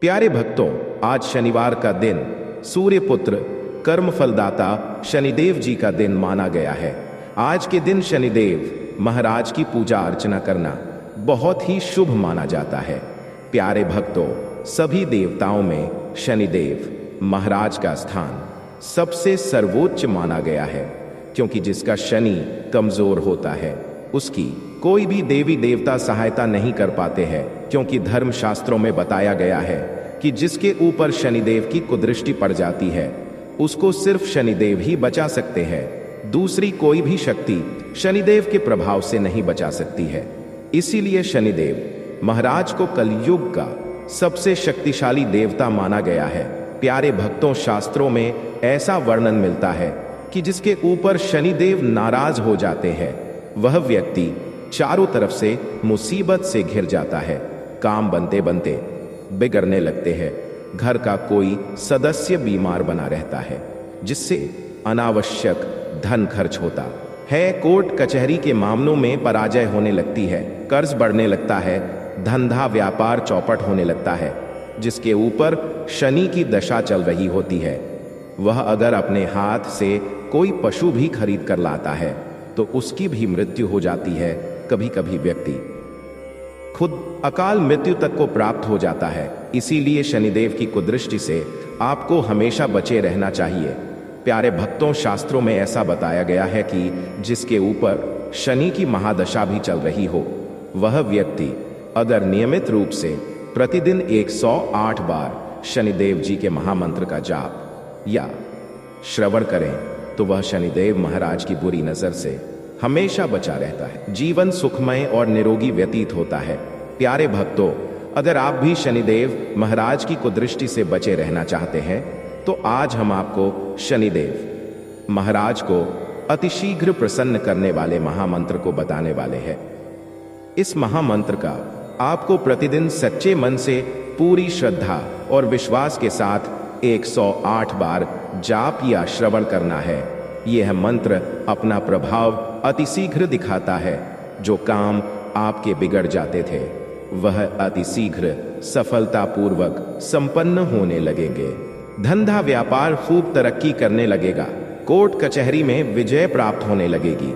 प्यारे भक्तों, आज शनिवार का दिन सूर्यपुत्र कर्मफलदाता शनिदेव जी का दिन माना गया है। आज के दिन शनिदेव महाराज की पूजा अर्चना करना बहुत ही शुभ माना जाता है। प्यारे भक्तों, सभी देवताओं में शनिदेव महाराज का स्थान सबसे सर्वोच्च माना गया है, क्योंकि जिसका शनि कमजोर होता है उसकी कोई भी देवी देवता सहायता नहीं कर पाते हैं, क्योंकि धर्म शास्त्रों में बताया गया है कि जिसके ऊपर शनिदेव की कुदृष्टि पड़ जाती है उसको सिर्फ शनिदेव ही बचा सकते हैं। दूसरी कोई भी शक्ति शनिदेव के प्रभाव से नहीं बचा सकती है। इसीलिए शनिदेव महाराज को कलयुग का सबसे शक्तिशाली देवता माना गया है। प्यारे भक्तों, शास्त्रों में ऐसा वर्णन मिलता है कि जिसके ऊपर शनिदेव नाराज हो जाते हैं वह व्यक्ति चारों तरफ से मुसीबत से घिर जाता है। काम बनते बनते बिगड़ने लगते हैं, घर का कोई सदस्य बीमार बना रहता है जिससे अनावश्यक धन खर्च होता है, कोर्ट कचहरी के मामलों में पराजय होने लगती है, कर्ज बढ़ने लगता है, धंधा व्यापार चौपट होने लगता है। जिसके ऊपर शनि की दशा चल रही होती है वह अगर अपने हाथ से कोई पशु भी खरीद कर लाता है तो उसकी भी मृत्यु हो जाती है। कभी कभी व्यक्ति खुद अकाल मृत्यु तक को प्राप्त हो जाता है। इसीलिए शनिदेव की कुदृष्टि से आपको हमेशा बचे रहना चाहिए। प्यारे भक्तों, शास्त्रों में ऐसा बताया गया है कि जिसके ऊपर शनि की महादशा भी चल रही हो वह व्यक्ति अगर नियमित रूप से प्रतिदिन 108 बार शनिदेव जी के महामंत्र का जाप या श्रवण करें तो वह शनिदेव महाराज की बुरी नजर से हमेशा बचा रहता है। जीवन सुखमय और निरोगी व्यतीत होता है। प्यारे भक्तों, अगर आप भी शनिदेव महाराज की कुदृष्टि से बचे रहना चाहते हैं तो आज हम आपको शनिदेव महाराज को अतिशीघ्र प्रसन्न करने वाले महामंत्र को बताने वाले हैं। इस महामंत्र का आपको प्रतिदिन सच्चे मन से पूरी श्रद्धा और विश्वास के साथ 108 बार जाप या श्रवण करना है। यह मंत्र अपना प्रभाव अतिशीघ्र दिखाता है। जो काम आपके बिगड़ जाते थे वह अतिशीघ्र सफलतापूर्वक संपन्न होने लगेंगे। धंधा व्यापार खूब तरक्की करने लगेगा। कोर्ट कचहरी में विजय प्राप्त होने लगेगी।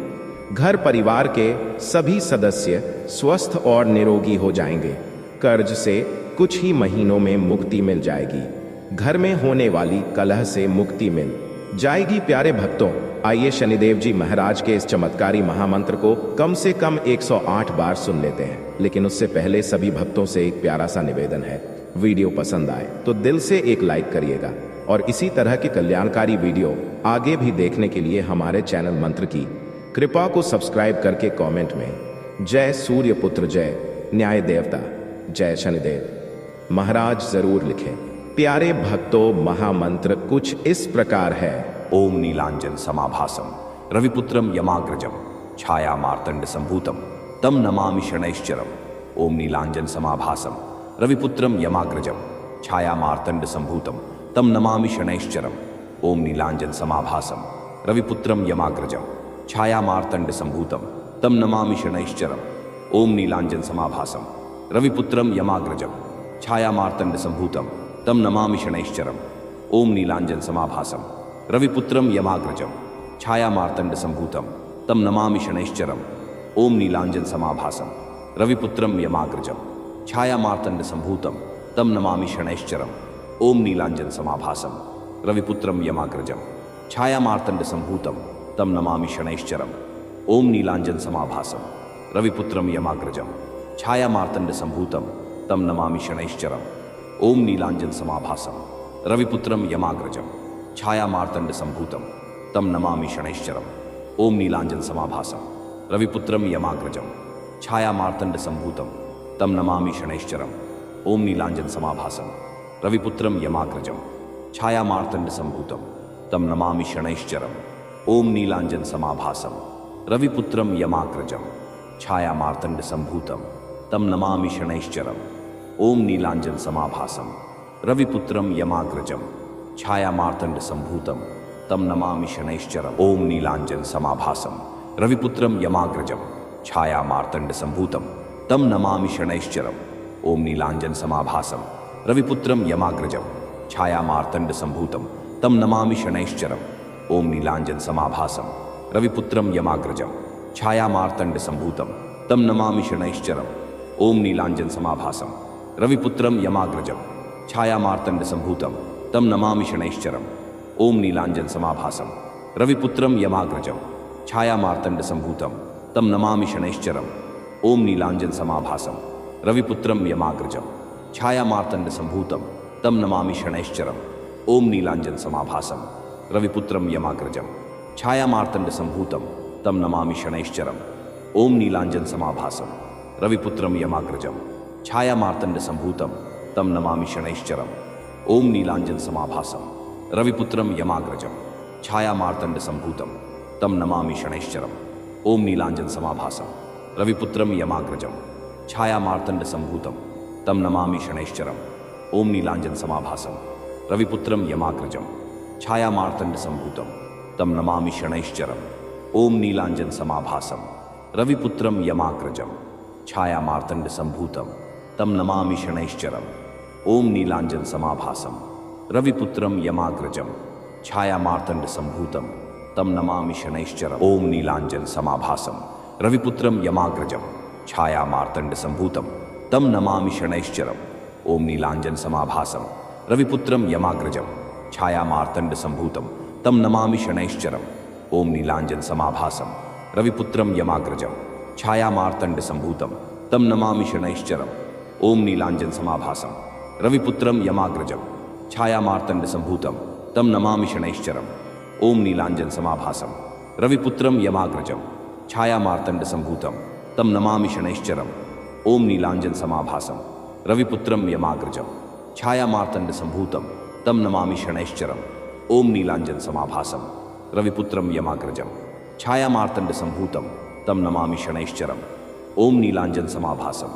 घर परिवार के सभी सदस्य स्वस्थ और निरोगी हो जाएंगे। कर्ज से कुछ ही महीनों में मुक्ति मिल जाएगी। घर में होने वाली कलह से मुक्ति मिल जाएगी। प्यारे भक्तों, आइए शनिदेव जी महाराज के इस चमत्कारी महामंत्र को कम से कम 108 बार सुन लेते हैं। लेकिन उससे पहले सभी भक्तों से एक प्यारा सा निवेदन है, वीडियो पसंद आए तो दिल से एक लाइक करिएगा और इसी तरह के कल्याणकारी वीडियो आगे भी देखने के लिए हमारे चैनल मंत्र की कृपा को सब्सक्राइब करके कमेंट में जय सूर्यपुत्र, जय न्याय देवता, जय शनिदेव महाराज जरूर लिखें। प्यारे भक्तों, महामंत्र कुछ इस प्रकार है। ओम नीलांजन समाभासम रविपुत्रम यमाग्रजम छाया मार्तंड संभूतम तम नमामि शनैश्चरम। ओम नीलांजन समाभासम रविपुत्रम यमाग्रजम छाया मार्तंड संभूतम तम नमामि शनैश्चरम। ओम नीलांजन समाभासम रविपुत्रम यमाग्रजम छाया मार्तंड संभूतम तम नमामि शनैश्चरम। ओम नीलांजन समाभासम रविपुत्रम यमाग्रजम छाया मार्तंड संभूतम तम नमामि शनैश्चरम। ओम नीलांजन समाभासम रविपुत्रम यमाग्रजम छाया मार्तंड संभूतम तम नमामि शनैश्चरम। ओम नीलांजन समाभासम रविपुत्रम यमाग्रजम छाया मार्तंड संभूतम तम नमामि शनैश्चरम। ओम नीलांजन समाभासम रविपुत्रम यमाग्रजम छाया मार्तंड संभूतम तम नमामि शनैश्चरम। ओम नीलांजन समाभासम रविपुत्रम यमाग्रजम छाया मार्तंड संभूतम तम नमामि शनैश्चरम। ओम नीलांजन समाभासम रविपुत्रम यमाग्रजम छाया मार्तंड संभूतम तम नमामि शनैश्चरम। ओम नीलांजन समाभासम रविपुत्रम यमाग्रजम छाया मार्तंड संभूतम तम नमामि शनैश्चरम। ओम नीलांजन समाभासम रविपुत्रम यमाग्रजम छाया मार्तंड संभूतम तम नमामि शनैश्चरम। ओम नीलांजन समाभासम रविपुत्रम यमाग्रजम छाया मार्तंड संभूतम तम नमामि शनैश्चरम। ओम नीलांजन समाभासम रविपुत्रम यमाग्रजम छाया मार्तंड संभूतम तम नमामि शनैश्चरम। ओम नीलांजन समाभासम रविपुत्रम यमाग्रजम छाया मार्तंड संभूतम तम नमामि शनैश्चरम। ओम नीलांजन समाभासम रविपुत्रं यमाग्रजं छायामार्तण्डसम्भूतं तं नमामि शनैश्चरम् ॐ नीलाञ्जनसमाभासं रविपुत्रं यमाग्रजं छायामार्तण्डसम्भूतं तं नमामि शनैश्चरम् ॐ नीलाञ्जनसमाभासं रविपुत्रं यमाग्रजं छायामार्तण्डसम्भूतं तं नमामि शनैश्चरम् ॐ नीलाञ्जनसमाभासं रविपुत्रं यमाग्रजं छायामार्तण्डसम्भूतं तं नमामि शनैश्चरम् ॐ नीलाञ्जनसमाभासं रविपुत्रं यमाग्रजं छायामार्तण्डसम्भूतं तं नमामि शनैश्चरम् ॐ नीलाञ्जनसमाभासं रविपुत्रं यमाग्रजं छायामार्तण्डसम्भूतं तं नमामि शनैश्चरम् ॐ नीलाञ्जनसमाभासं रविपुत्रं यमाग्रजं छायामार्तण्डसम्भूतं तं नमामि शनैश्चरम् ॐ नीलाञ्जनसमाभासं रविपुत्रं यमाग्रजं छायामार्तण्डसम्भूतं तं नमामि शनैश्चरम् ॐ नीलाञ्जनसमाभासं रविपुत्रं यमाग्रजं छायामार्तण्डसम्भूतं तं नमामि शनैश्चरम् ॐ नीलाञ्जनसमाभासं रविपुत्रं यमाग्रजं छायामार्तण्डसम्भूतं तं नमामि शनैश्चरम् ॐ नीलाञ्जनसमाभासं रविपुत्रं यमाग्रजं छायामार्तण्डसम्भूतं तं नमामि शनैश्चरम् ॐ नीलाञ्जनसमाभासं रविपुत्रं यमाग्रजं छायामार्तण्डसम्भूतं तं नमामि शनैश्चरम् ॐ नीलाञ्जनसमाभासं रविपुत्रं यमाग्रजं छायामार्तण्डसम्भूतं तं नमामि शनैश्चरम् ॐ नीलाञ्जनसमाभासं रविपुत्रं यमाग्रजं छायामार्तण्डसम्भूतं तं नमामि शनैश्चरम् ॐ नीलाञ्जनसमाभासं रविपुत्रं यमाग्रजं छायामार्तण्डसम्भूतं तं नमामि शनैश्चरम् ॐ नीलाञ्जनसमाभासं रविपुत्रं यमाग्रजं छायामार्तण्डसम्भूतं तं नमामि शनैश्चरम् ॐ नीलाञ्जनसमाभासं रविपुत्रं यमाग्रजं छायामार्तण्डसम्भूतं तं नमामि शनैश्चरम् ॐ नीलाञ्जनसमाभासं रविपुत्रं यमाग्रजं छायामार्तण्डसम्भूतं तं नमामि शनैश्चरम् ॐ नीलाञ्जनसमाभासं रविपुत्रं यमाग्रजं छायामार्तण्डसम्भूतं तं नमामि शनैश्चरम् ॐ नीलाञ्जनसमाभासं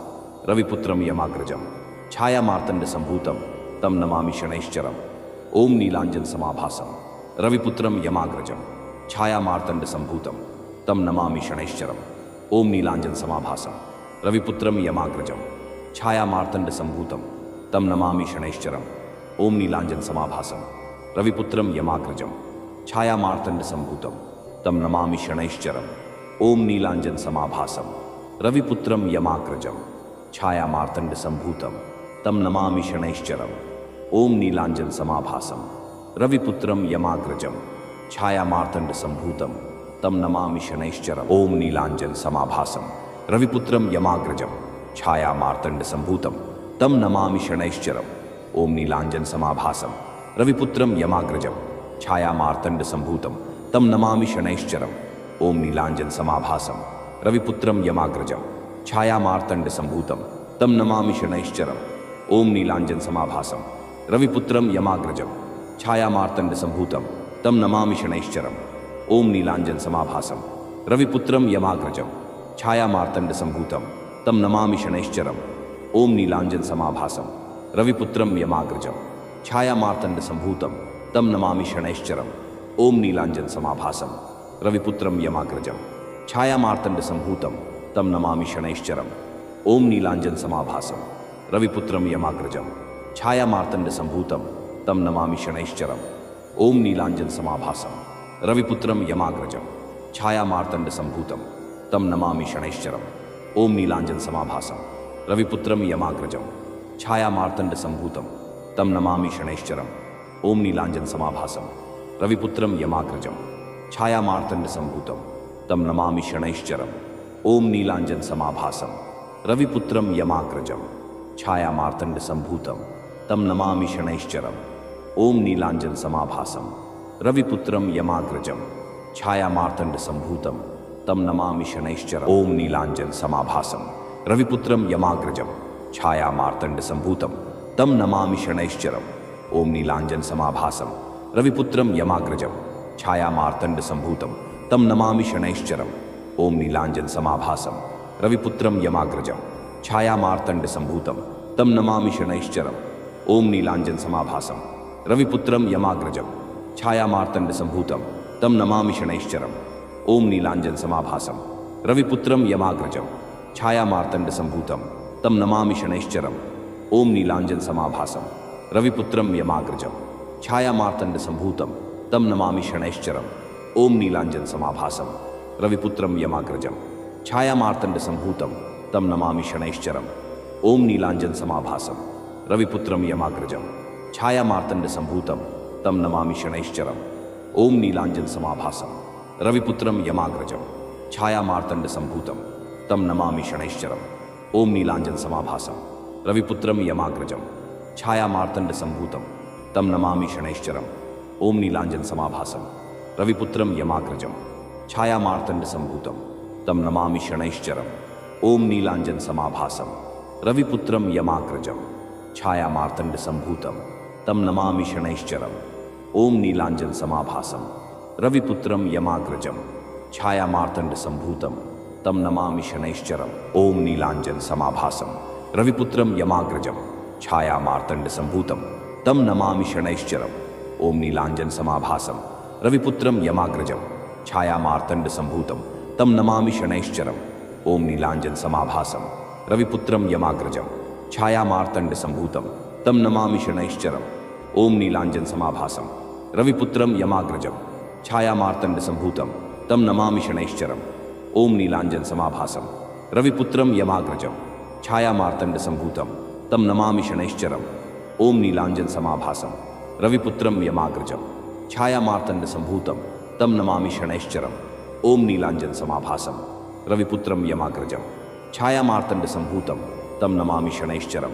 रविपुत्रं यमाग्रजं छायामार्तण्डसम्भूतं तं नमामि शनैश्चरम् ॐ नीलाञ्जनसमाभासं रविपुत्रं यमाग्रजं छायामार्तण्डसम्भूतं तं नमामि शनैश्चरम् ॐ नीलाञ्जनसमाभासं रविपुत्रं यमाग्रजं छायामार्तण्डसम्भूतं तं नमामि शनैश्चरम् ॐ नीलाञ्जनसमाभासं रविपुत्रं यमाग्रजं छायामार्तण्डसम्भूतं तं नमामि शनैश्चरम् ॐ नीलाञ्जनसमाभासं रविपुत्रं यमाग्रजं छायामार्तण्डसम्भूतं तं नमामि शनैश्चरम् ॐ नीलाञ्जनसमाभासं रविपुत्रं यमाग्रजं छायामार्तण्डसम्भूतं तं नमामि शनैश्चरम् ॐ नीलाञ्जनसमाभासं रविपुत्रं यमाग्रजं छायामार्तण्डसम्भूतं तं नमामि शनैश्चरम् ॐ नीलाञ्जनसमाभासं रविपुत्रं यमाग्रजं छायामार्तण्डसम्भूतं तं नमामि शनैश्चरम् ॐ नीलाञ्जनसमाभासं रविपुत्रं यमाग्रजं छायामार्तण्डसम्भूतं तं नमामि शनैश्चरम् ॐ नीलाञ्जनसमाभासं रविपुत्रं यमाग्रजं छायामार्तण्डसम्भूतं तं नमामि शनैश्चरम् ॐ नीलाञ्जनसमाभासं रविपुत्रं यमाग्रजं छायामार्तण्डसम्भूतं तं नमामि शनैश्चरम् ॐ नीलाञ्जनसमाभासं रविपुत्रं यमाग्रजं छायामार्तण्डसम्भूतं तं नमामि शनैश्चरम् ॐ नीलाञ्जनसमाभासं रविपुत्रं यमाग्रजं छायामार्तण्डसम्भूतं तं नमामि शनैश्चरम् ॐ नीलाञ्जनसमाभासं रविपुत्रं यमाग्रजं छायामार्तण्डसम्भूतं तं नमामि शनैश्चरम् ॐ नीलाञ्जनसमाभासं रविपुत्रं यमाग्रजं छायामार्तण्डसम्भूतं तं नमामि शनैश्चरम् ॐ नीलाञ्जनसमाभासं रविपुत्रं यमाग्रजं छायामार्तण्डसम्भूतं तं नमामि शनैश्चरम् ॐ नीलाञ्जनसमाभासं रविपुत्रं यमाग्रजं छायामार्तण्डसम्भूतं तं नमामि शनैश्चरम् ॐ नीलाञ्जनसमाभासं रविपुत्रं यमाग्रजं छायामार्तण्डसम्भूतं तं नमामि शनैश्चरम् ॐ नीलाञ्जनसमाभासं रविपुत्रं यमाग्रजं छायामार्तण्डसम्भूतं तं नमामि शनैश्चरम् ॐ नीलाञ्जनसमाभासं रविपुत्रं यमाग्रजं छायामार्तण्डसम्भूतं तं नमामि शनैश्चरम् ॐ नीलाञ्जनसमाभासं रविपुत्रं यमाग्रजं छायामार्तण्डसम्भूतं तं नमामि शनैश्चरम् ॐ नीलाञ्जनसमाभासं रविपुत्रं यमाग्रजं छायामार्तण्डसम्भूतं तं नमामि शनैश्चरम् ॐ नीलाञ्जनसमाभासं रविपुत्रं यमाग्रजं छायामार्तण्डसम्भूतं तं नमामि शनैश्चरम् ॐ नीलाञ्जनसमाभासं रविपुत्रं यमाग्रजं छायामार्तण्डसम्भूतं तं नमामि शनैश्चरम् ओम नीलांजन समाभासम रविपुत्रम यमाग्रजम छाया मार्तंड संभूतम तम नमामि शनैश्चरम ओम नीलांजन समाभासम रविपुत्रम यमाग्रजम छाया मार्तंड संभूतम तम नमामि शनैश्चरम ओम नीलांजन समाभासम रविपुत्रम यमाग्रजम छाया मार्तंड संभूतम तम नमामि शनैश्चरम ओम नीलांजन समाभासम रविपुत्रम यमाग्रजम छाया मार्तंड संभूतम तम नमामि शनैश्चरम ओम नीलांजन समाभासम रविपुत्रम यमाग्रजम छाया मार्तंड संभूतम तम नमामि शनैश्चरम ओम नीलांजन समाभासम रविपुत्रम यमाग्रजम छाया मार्तंड संभूतम तम नमामि शनैश्चरम ओम नीलांजन समाभासम रविपुत्रम यमाग्रजम छाया मार्तंड संभूतम तम नमामि शनैश्चरम ओम नीलांजन समाभासम रविपुत्रम यमाग्रजम छाया मार्तंड संभूतम तम नमामि शनैश्चरम ओम नीलांजन समाभासम रविपुत्रम यमाग्रजम छाया मार्तंड संभूतम तम नमामि शनैश्चरम ओम नीलांजन समाभासम रविपुत्रम यमाग्रजम छाया मार्तंड संभूतम तम नमामि शनैश्चरम ओम नीलांजन समाभासम रविपुत्रम यमाग्रजम छाया मार्तंड संभूतम तम नमामि शनैश्चरम ओम नीलांजन समाभासम रविपुत्रम यमाग्रजम छाया मार्तंड संभूतम तम नमामि शनैश्चरम ओम नीलांजन समाभासम रविपुत्रम यमाग्रजम छाया मार्तंड संभूतम तम नमामि शनैश्चरम ओम नीलांजन समाभासम रविपुत्रम यमाग्रजम छाया मार्तंड संभूतम तम नमामि शनैश्चरम ओम नीलांजन समाभासम रविपुत्रम यमाग्रजम छाया मार्तंड संभूतम तम नमामि शनैश्चरम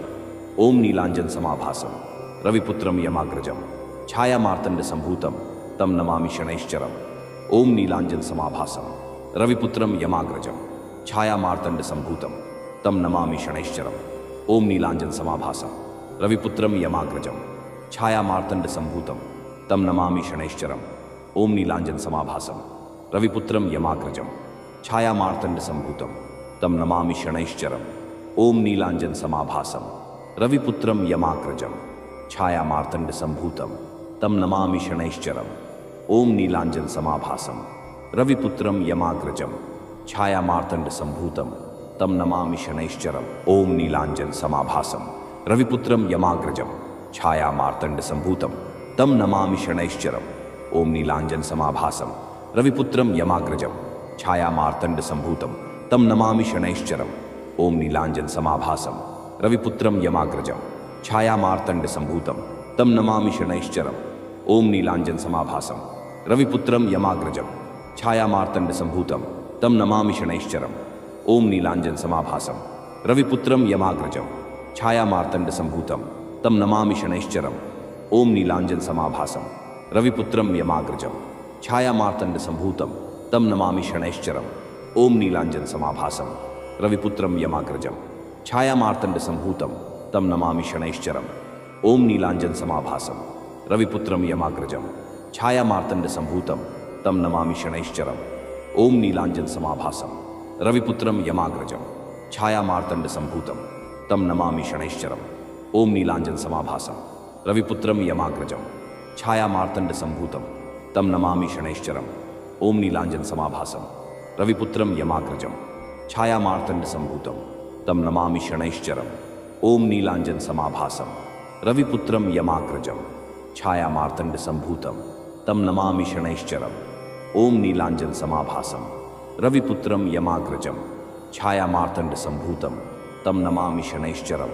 ओम नीलांजन समाभासम रविपुत्रम यमाग्रजम छाया मार्तंड संभूतम तम नमामि शनैश्चरम ओम नीलांजन समाभासम रविपुत्रम यमाग्रजम छाया मार्तंड संभूतम तम नमामि शनैश्चरम ओम नीलांजन समाभासम रविपुत्रम यमाग्रजम छाया मार्तंड संभूतम तम नमामि शनैश्चरम ओम नीलांजन समाभासम रविपुत्रम यमाग्रजम छाया मार्तंड संभूतम तम नमामि शनैश्चरम ओम नीलांजन समाभासम रविपुत्रम यमाग्रजम छाया मार्तंड संभूतम तम नमामि शनैश्चरम ओम नीलांजन समाभासम रविपुत्रम यमाग्रजम छाया मार्तंड संभूतम तम नमामि शनैश्चरम ओम नीलांजन समाभासम रविपुत्रम यमाग्रजम छाया मार्तंड संभूतम तम नमामि शनैश्चरम ओम नीलांजन समाभासम रविपुत्रम यमाग्रजम छाया मार्तंड संभूतम तम नमामि शनैश्चरम ओम नीलांजन समाभासम रविपुत्रम यमाग्रजम छाया मार्तंड संभूतम तम नमामि शनैश्चरम ओम नीलांजन समाभासम रविपुत्रम यमाग्रजम छाया मार्तंड संभूतम तम नमामि शनैश्चरम ओम नीलांजन समाभासम रविपुत्रम यमाग्रजम छाया मार्तंड संभूतम तम नमामि शनैश्चरम ओम नीलांजन समाभासम रविपुत्रम यमाग्रजम छाया मार्तंड संभूतम तम नमामि शनैश्चरम ओम नीलांजन समाभासम रविपुत्रम यमाग्रजम छाया मार्तंड संभूतम तम नमामि शनैश्चरम ओम नीलांजन समाभासम रविपुत्रम यमाग्रजम छाया मार्तंड संभूतम तम नमामि शनैश्चरम ओम नीलांजन समाभासम रविपुत्रम यमाग्रजम छाया मार्तंड संभूतम तम नमामि शनैश्चरम ओम नीलांजन समाभासम रविपुत्रम यमाग्रजम छाया मार्तंड संभूतम तम नमामि शनैश्चरम ओम नीलांजन समाभासम रविपुत्रम यमाग्रजम छाया मार्तंड संभूतम तम नमामि शनैश्चरम ओम नीलांजन समाभासम रविपुत्रम यमाग्रजम छाया मार्तंड संभूतम तम नमामि शनैश्चरम ओम नीलांजन समाभासम रविपुत्रम यमाग्रजम छाया मार्तंड संभूतम तम नमामि शनैश्चरम